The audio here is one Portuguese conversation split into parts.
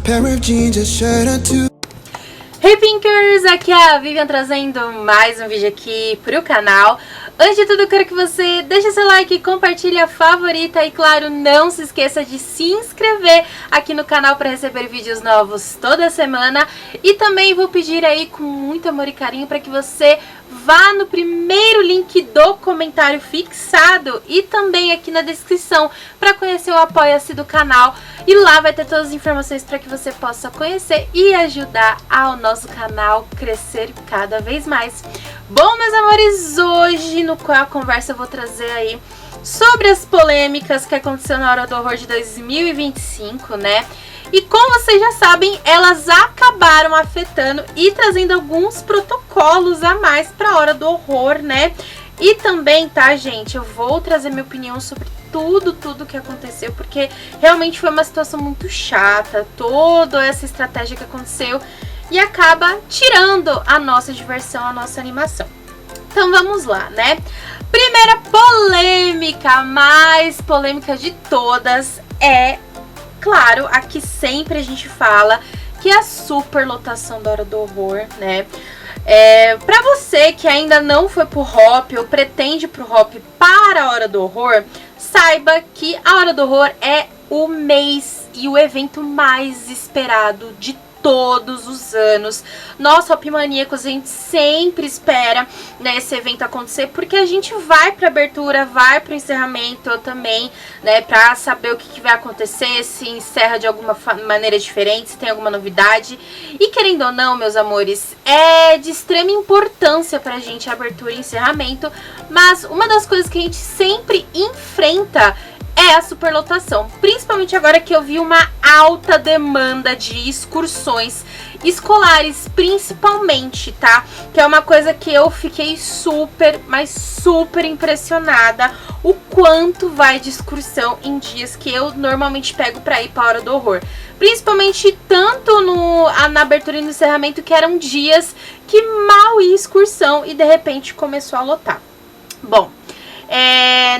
pair of jeans, a shirt or two. Hey Pinkers, aqui é a Vivian trazendo mais um vídeo aqui pro canal. Antes de tudo, eu quero que você deixe seu like, compartilhe a favorita e, claro, não se esqueça de se inscrever aqui no canal para receber vídeos novos toda semana. E também vou pedir aí com muito amor e carinho para que você vá no primeiro link do comentário fixado e também aqui na descrição para conhecer o Apoia-se do canal. E lá vai ter todas as informações para que você possa conhecer e ajudar ao nosso canal crescer cada vez mais. Bom, meus amores, hoje no Qual é a Conversa eu vou trazer aí sobre as polêmicas que aconteceu na Hora do Horror de 2025, né? E como vocês já sabem, elas acabaram afetando e trazendo alguns protocolos a mais para a Hora do Horror, né? E também, tá, gente, eu vou trazer minha opinião sobre tudo que aconteceu, porque realmente foi uma situação muito chata, toda essa estratégia que aconteceu e acaba tirando a nossa diversão, a nossa animação. Então vamos lá, né? Primeira polêmica, a mais polêmica de todas é, claro, a que sempre a gente fala, que é a superlotação da Hora do Horror, né? Pra você que ainda não foi pro Hop ou pretende pro Hop para a Hora do Horror, saiba que a Hora do Horror é o mês e o evento mais esperado de todos os anos. Nós, Hop Maníacos, a gente sempre espera, né, esse evento acontecer, porque a gente vai pra abertura, vai pro encerramento também, né, pra saber o que vai acontecer, se encerra de alguma maneira diferente, se tem alguma novidade. E querendo ou não, meus amores, é de extrema importância pra gente a abertura e encerramento, mas uma das coisas que a gente sempre enfrenta é a superlotação, principalmente agora que eu vi uma alta demanda de excursões escolares, principalmente, tá? Que é uma coisa que eu fiquei super, mas super impressionada, o quanto vai de excursão em dias que eu normalmente pego pra ir pra Hora do Horror. Principalmente tanto na abertura e no encerramento, que eram dias que mal ia excursão e de repente começou a lotar. Bom,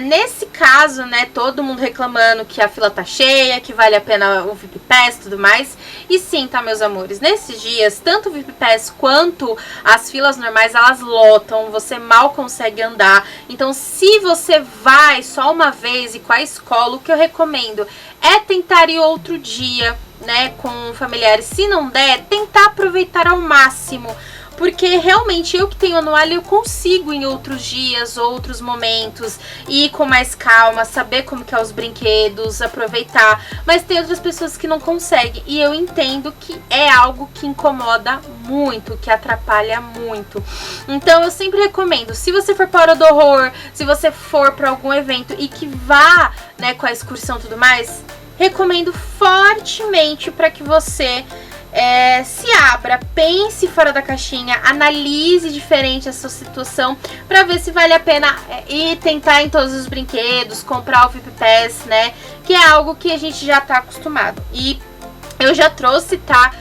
nesse caso, né, todo mundo reclamando que a fila tá cheia, que vale a pena o VIP Pass e tudo mais. E sim, tá, meus amores, nesses dias, tanto o VIP Pass quanto as filas normais, elas lotam, você mal consegue andar. Então, se você vai só uma vez e com a escola, o que eu recomendo é tentar ir outro dia, né, com familiares. Se não der, tentar aproveitar ao máximo. Porque realmente eu que tenho anual, eu consigo em outros dias, outros momentos, ir com mais calma, saber como que é os brinquedos, aproveitar. Mas tem outras pessoas que não conseguem e eu entendo que é algo que incomoda muito, que atrapalha muito. Então eu sempre recomendo, se você for para a Hora do Horror, se você for para algum evento e que vá, né, com a excursão e tudo mais, recomendo fortemente para que você se abra, pense fora da caixinha, analise diferente essa situação para ver se vale a pena ir tentar em todos os brinquedos, comprar o VIP Pass, né? Que é algo que a gente já tá acostumado. E eu já trouxe, tá?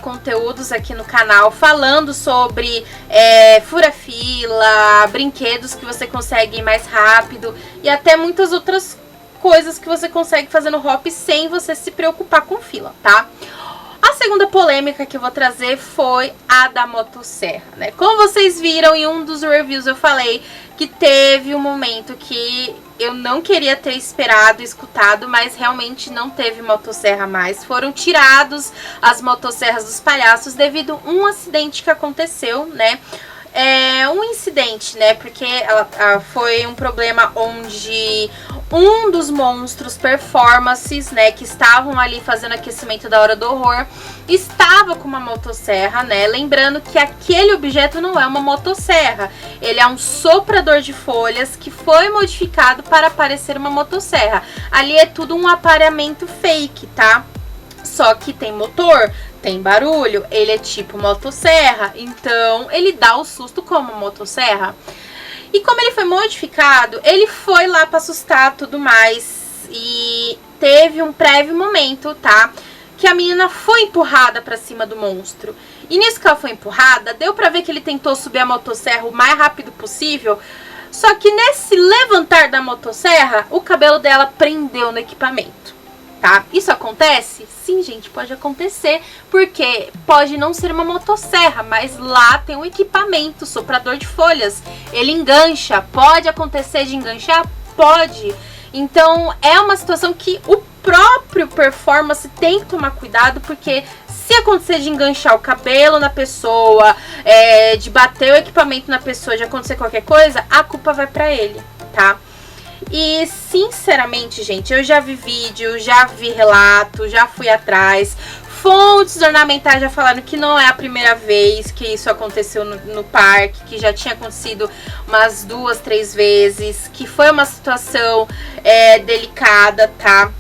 Conteúdos aqui no canal falando sobre fura-fila, brinquedos que você consegue ir mais rápido e até muitas outras coisas que você consegue fazer no Hop sem você se preocupar com fila, tá? A segunda polêmica que eu vou trazer foi a da motosserra, né? Como vocês viram em um dos reviews, eu falei que teve um momento que eu não queria ter esperado, escutado, mas realmente não teve motosserra mais. Foram tirados as motosserras dos palhaços devido a um acidente que aconteceu, né? Um incidente, né? Porque foi um problema onde um dos monstros performances, né, que estavam ali fazendo aquecimento da Hora do Horror, estava com uma motosserra, né? Lembrando que aquele objeto não é uma motosserra, ele é um soprador de folhas que foi modificado para parecer uma motosserra. Ali é tudo um aparelhamento fake, tá? Só que tem motor, tem barulho, ele é tipo motosserra, então ele dá o susto como motosserra. E como ele foi modificado, ele foi lá pra assustar tudo mais. E teve um prévio momento, tá? Que a menina foi empurrada pra cima do monstro. E nisso que ela foi empurrada, deu pra ver que ele tentou subir a motosserra o mais rápido possível. Só que nesse levantar da motosserra, o cabelo dela prendeu no equipamento. tá? Isso acontece? Sim, gente, pode acontecer, porque pode não ser uma motosserra, mas lá tem um equipamento, soprador de folhas, ele engancha. Pode acontecer de enganchar? Pode. Então é uma situação que o próprio performance tem que tomar cuidado, porque se acontecer de enganchar o cabelo na pessoa, de bater o equipamento na pessoa, de acontecer qualquer coisa, a culpa vai pra ele, tá? E sinceramente, gente, eu já vi vídeo, já vi relato, já fui atrás. Fontes ornamentais já falaram que não é a primeira vez que isso aconteceu no parque, que já tinha acontecido umas 2, 3 vezes, que foi uma situação delicada, tá?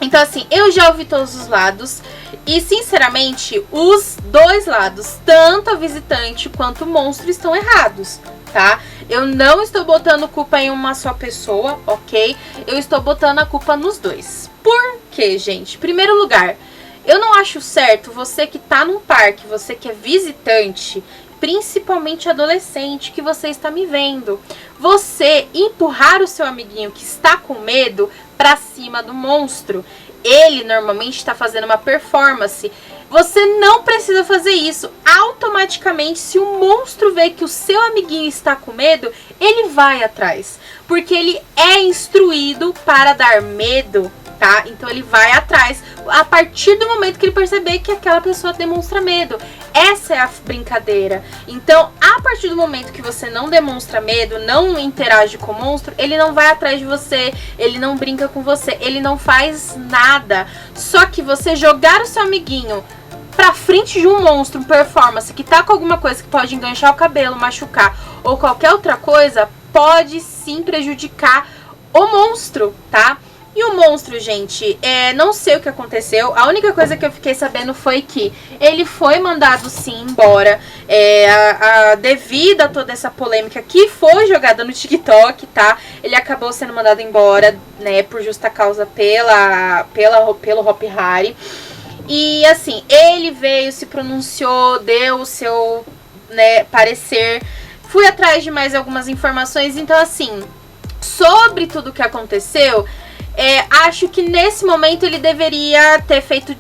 Então, assim, eu já ouvi todos os lados e, sinceramente, os dois lados, tanto a visitante quanto o monstro, estão errados, tá? Eu não estou botando culpa em uma só pessoa, ok? Eu estou botando a culpa nos dois. Por quê, gente? Em primeiro lugar, eu não acho certo você que tá num parque, você que é visitante, principalmente adolescente, que você está me vendo, você empurrar o seu amiguinho que está com medo pra cima do monstro. Ele normalmente está fazendo uma performance. Você não precisa fazer isso. Automaticamente, se o monstro vê que o seu amiguinho está com medo, ele vai atrás, porque ele é instruído para dar medo, tá? Então ele vai atrás a partir do momento que ele perceber que aquela pessoa demonstra medo. Essa é a brincadeira. Então, a partir do momento que você não demonstra medo, não interage com o monstro, ele não vai atrás de você, ele não brinca com você, ele não faz nada. Só que você jogar o seu amiguinho pra frente de um monstro, um performance, que tá com alguma coisa que pode enganchar o cabelo, machucar ou qualquer outra coisa, pode sim prejudicar o monstro, tá? E o monstro, gente, não sei o que aconteceu. A única coisa que eu fiquei sabendo foi que ele foi mandado sim embora, devido a toda essa polêmica que foi jogada no TikTok, tá? Ele acabou sendo mandado embora, né, por justa causa pelo Hopi Hari. E assim, ele veio, se pronunciou, deu o seu, né, parecer. Fui atrás de mais algumas informações. Então, assim, sobre tudo que aconteceu, acho que nesse momento ele deveria ter feito,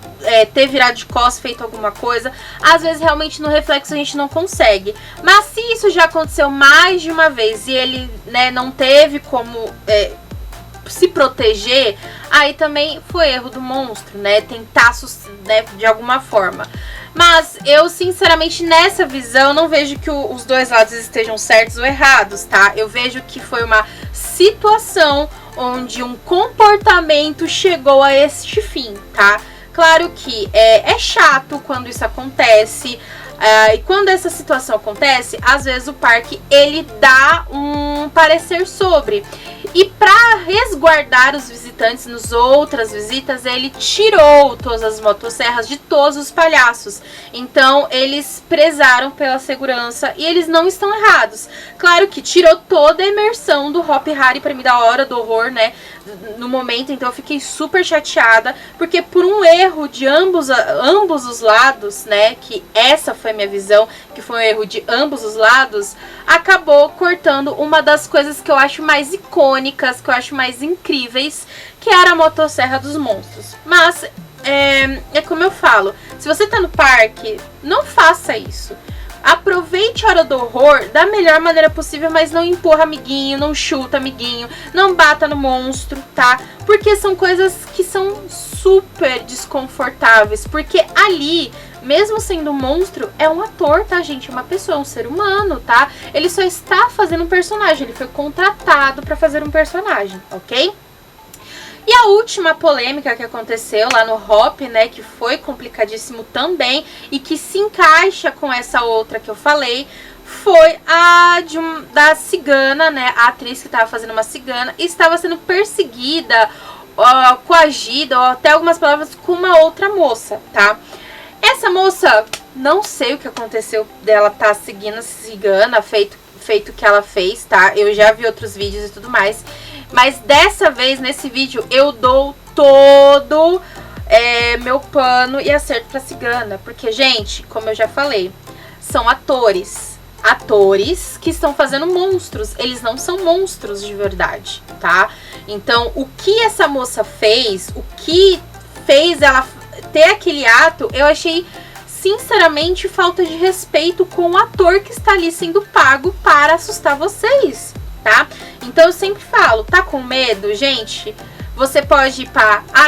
ter virado de costas, feito alguma coisa. Às vezes realmente no reflexo a gente não consegue. Mas se isso já aconteceu mais de uma vez e ele, né, não teve como se proteger, aí também foi erro do monstro, né? Tentar, né, de alguma forma. Mas eu, sinceramente, nessa visão, não vejo que os dois lados estejam certos ou errados, tá? Eu vejo que foi uma situação onde um comportamento chegou a este fim, tá? Claro que é chato quando isso acontece, e quando essa situação acontece, às vezes o parque, ele dá um parecer sobre. E para resguardar os visitantes nas outras visitas, ele tirou todas as motosserras de todos os palhaços. Então, eles prezaram pela segurança e eles não estão errados. Claro que tirou toda a imersão do Hopi Hari pra mim, da hora do horror, né? No momento, então eu fiquei super chateada, porque por um erro de ambos os lados, né? Que essa foi a minha visão, que foi um erro de ambos os lados, acabou cortando uma das coisas que eu acho mais icônicas, que eu acho mais incríveis, que era a motosserra dos monstros. Mas, como eu falo, se você tá no parque, não faça isso. Aproveite a hora do horror da melhor maneira possível, mas não empurra amiguinho, não chuta amiguinho, não bata no monstro, tá? Porque são coisas que são super desconfortáveis, porque ali, mesmo sendo um monstro, é um ator, tá, gente? É uma pessoa, é um ser humano, tá? Ele só está fazendo um personagem, ele foi contratado pra fazer um personagem, ok? E a última polêmica que aconteceu lá no Hopi, né, que foi complicadíssimo também e que se encaixa com essa outra que eu falei, foi a da cigana, né, a atriz que estava fazendo uma cigana e estava sendo perseguida, coagida, ou até algumas palavras, com uma outra moça, tá? Essa moça, não sei o que aconteceu dela tá seguindo a cigana, feito o que ela fez, tá? Eu já vi outros vídeos e tudo mais. Mas dessa vez, nesse vídeo, eu dou todo meu pano e acerto pra cigana. Porque, gente, como eu já falei, são atores. Atores que estão fazendo monstros. Eles não são monstros de verdade, tá? Então, o que essa moça fez, o que fez ela ter aquele ato, eu achei sinceramente falta de respeito com o ator que está ali sendo pago para assustar vocês, tá? Então eu sempre falo, tá com medo, gente? Você pode ir para a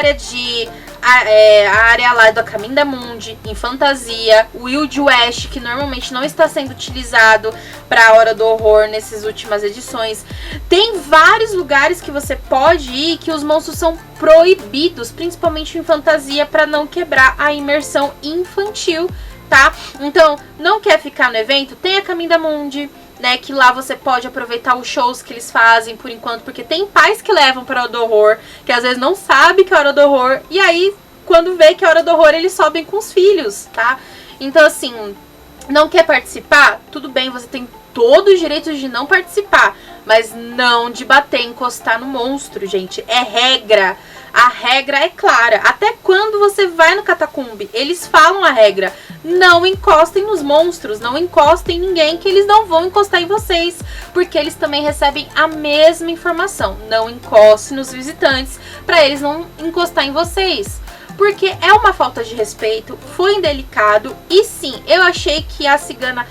área lá do Caminho da Mundi, em fantasia, o Wild West, que normalmente não está sendo utilizado para a Hora do Horror nessas últimas edições. Tem vários lugares que você pode ir que os monstros são proibidos, principalmente em fantasia, para não quebrar a imersão infantil, tá? Então, não quer ficar no evento? Tem a Caminho da Mundi, né, que lá você pode aproveitar os shows que eles fazem por enquanto, porque tem pais que levam para a Hora do Horror, que às vezes não sabe que é a Hora do Horror, e aí quando vê que é a Hora do Horror eles sobem com os filhos, tá? Então assim, não quer participar? Tudo bem, você tem todo o direito de não participar, mas não de bater, encostar no monstro, gente, é regra. A regra é clara. Até quando você vai no catacumbi, eles falam a regra. Não encostem nos monstros, não encostem em ninguém, que eles não vão encostar em vocês, porque eles também recebem a mesma informação. Não encoste nos visitantes, para eles não encostar em vocês. Porque é uma falta de respeito, foi indelicado, e sim, eu achei que a cigana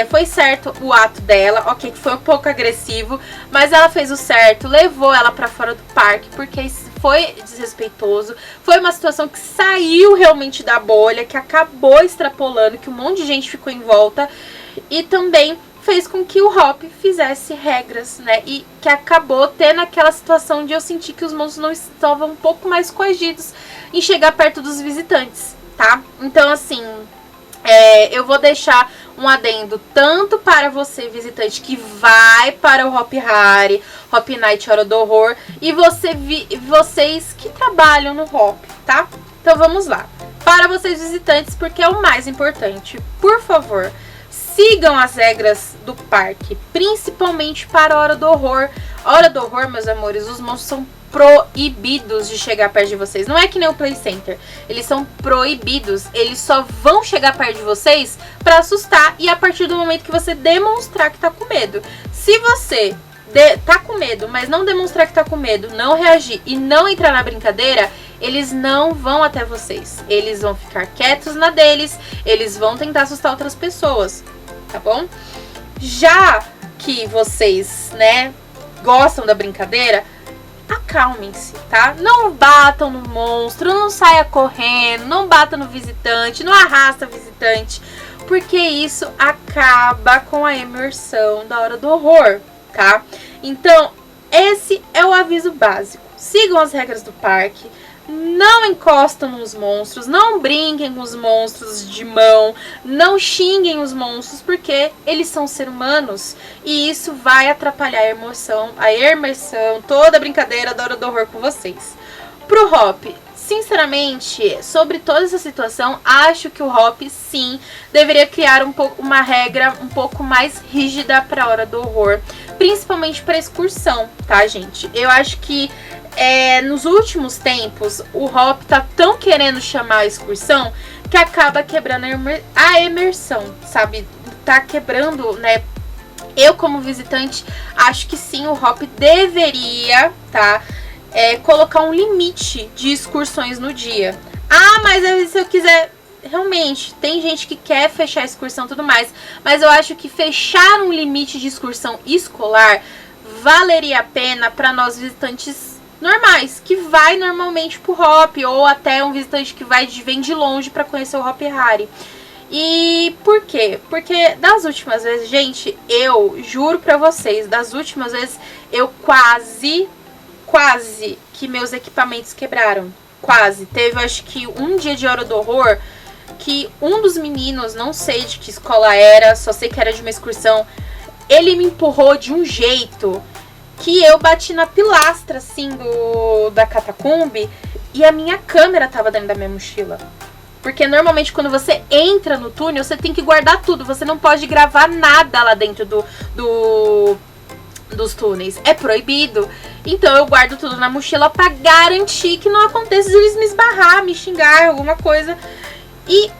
foi certo o ato dela, ok, que foi um pouco agressivo, mas ela fez o certo, levou ela pra fora do parque, porque foi desrespeitoso, foi uma situação que saiu realmente da bolha, que acabou extrapolando, que um monte de gente ficou em volta, e também fez com que o Hop fizesse regras, né, e que acabou tendo aquela situação de eu sentir que os monstros não estavam um pouco mais coagidos em chegar perto dos visitantes, tá? Então, assim, eu vou deixar um adendo tanto para você, visitante, que vai para o Hop Hari, Hop Night Hora do Horror, e vocês que trabalham no Hop, tá? Então vamos lá. Para vocês, visitantes, porque é o mais importante, por favor, sigam as regras do parque, principalmente para a Hora do Horror. A Hora do Horror, meus amores, os monstros são proibidos de chegar perto de vocês. Não é que nem o Play Center. Eles são proibidos. Eles só vão chegar perto de vocês pra assustar e a partir do momento que você demonstrar que tá com medo. Se você tá com medo, mas não demonstrar que tá com medo, não reagir e não entrar na brincadeira, eles não vão até vocês. Eles vão ficar quietos na deles, eles vão tentar assustar outras pessoas, tá bom? Já que vocês, né, gostam da brincadeira, acalmem-se, tá? Não batam no monstro, não saia correndo, não bata no visitante, não arrasta visitante, porque isso acaba com a imersão da Hora do Horror, tá? Então, esse é o aviso básico. Sigam as regras do parque, não encostam nos monstros, não brinquem com os monstros de mão, não xinguem os monstros, porque eles são seres humanos e isso vai atrapalhar a imersão, toda a brincadeira da Hora do Horror com vocês. Pro Hop, sinceramente, sobre toda essa situação, acho que o Hop, sim, deveria criar uma regra um pouco mais rígida para a Hora do Horror, principalmente para excursão, tá, gente? Eu acho que nos últimos tempos, o Hop tá tão querendo chamar a excursão que acaba quebrando a imersão, sabe? Tá quebrando, né? Eu, como visitante, acho que sim, o Hop deveria, tá? Colocar um limite de excursões no dia. Ah, mas se eu quiser... Realmente, tem gente que quer fechar a excursão e tudo mais, mas eu acho que fechar um limite de excursão escolar valeria a pena para nós visitantes normais, que vai normalmente pro Hop, ou até um visitante que vem de longe para conhecer o Hop Hari. E por quê? Porque das últimas vezes, gente, eu juro pra vocês, das últimas vezes eu quase que meus equipamentos quebraram. Quase. Teve, acho que um dia de Hora do Horror que um dos meninos, não sei de que escola era, só sei que era de uma excursão, ele me empurrou de um jeito que eu bati na pilastra, assim, da catacumbi, e a minha câmera tava dentro da minha mochila. Porque normalmente quando você entra no túnel, você tem que guardar tudo, você não pode gravar nada lá dentro dos túneis. É proibido. Então eu guardo tudo na mochila pra garantir que não aconteça de eles me esbarrar, me xingar, alguma coisa. E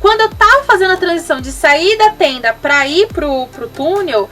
quando eu tava fazendo a transição de sair da tenda pra ir pro túnel,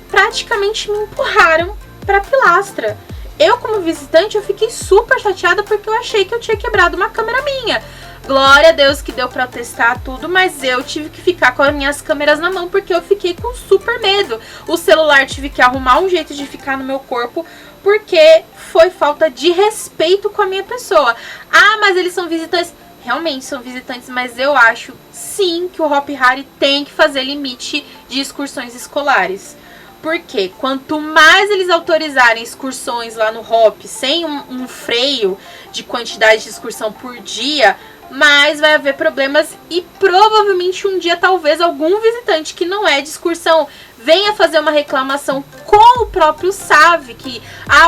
praticamente me empurraram pra pilastra. eu como visitante, eu fiquei super chateada porque eu achei que eu tinha quebrado uma câmera minha. Glória a Deus que deu pra testar tudo, mas eu tive que ficar com as minhas câmeras na mão porque eu fiquei com super medo. O celular tive que arrumar um jeito de ficar no meu corpo porque foi falta de respeito com a minha pessoa. Ah, mas eles são visitantes. Realmente são visitantes, mas eu acho sim que o Hopi Hari tem que fazer limite de excursões escolares. Porque quanto mais eles autorizarem excursões lá no Hop sem um freio de quantidade de excursão por dia, mais vai haver problemas e provavelmente um dia talvez algum visitante que não é de excursão venha fazer uma reclamação com o próprio SAV, que,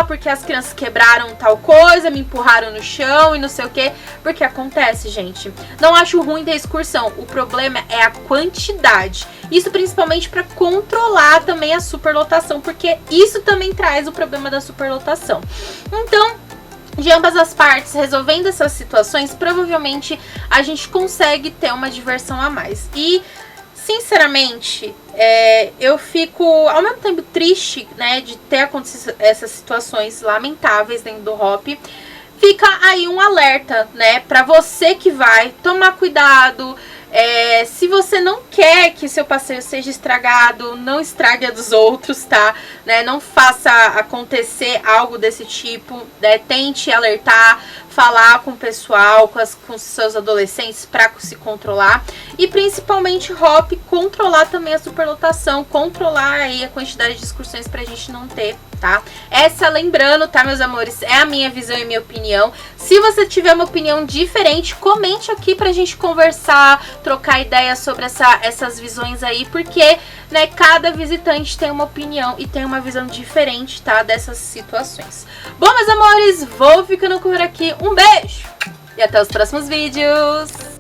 porque as crianças quebraram tal coisa, me empurraram no chão e não sei o que, porque acontece, gente. Não acho ruim ter excursão, o problema é a quantidade. Isso principalmente para controlar também a superlotação, porque isso também traz o problema da superlotação. Então, de ambas as partes, resolvendo essas situações, provavelmente a gente consegue ter uma diversão a mais. E, sinceramente, eu fico ao mesmo tempo triste, né, de ter acontecido essas situações lamentáveis dentro do Hop. Fica aí um alerta, né, pra você que vai tomar cuidado. Se você não quer que seu passeio seja estragado, não estrague a dos outros, tá? Né? Não faça acontecer algo desse tipo, né? Tente alertar, falar com o pessoal, com os seus adolescentes para se controlar. E principalmente, Hop, controlar também a superlotação, controlar aí a quantidade de excursões pra gente não ter, tá? Essa, lembrando, tá, meus amores, é a minha visão e minha opinião. Se você tiver uma opinião diferente, comente aqui pra gente conversar, trocar ideias sobre essas visões aí, porque, né, cada visitante tem uma opinião e tem uma visão diferente, tá, dessas situações. Bom, meus amores, vou ficando por aqui. Um beijo e até os próximos vídeos!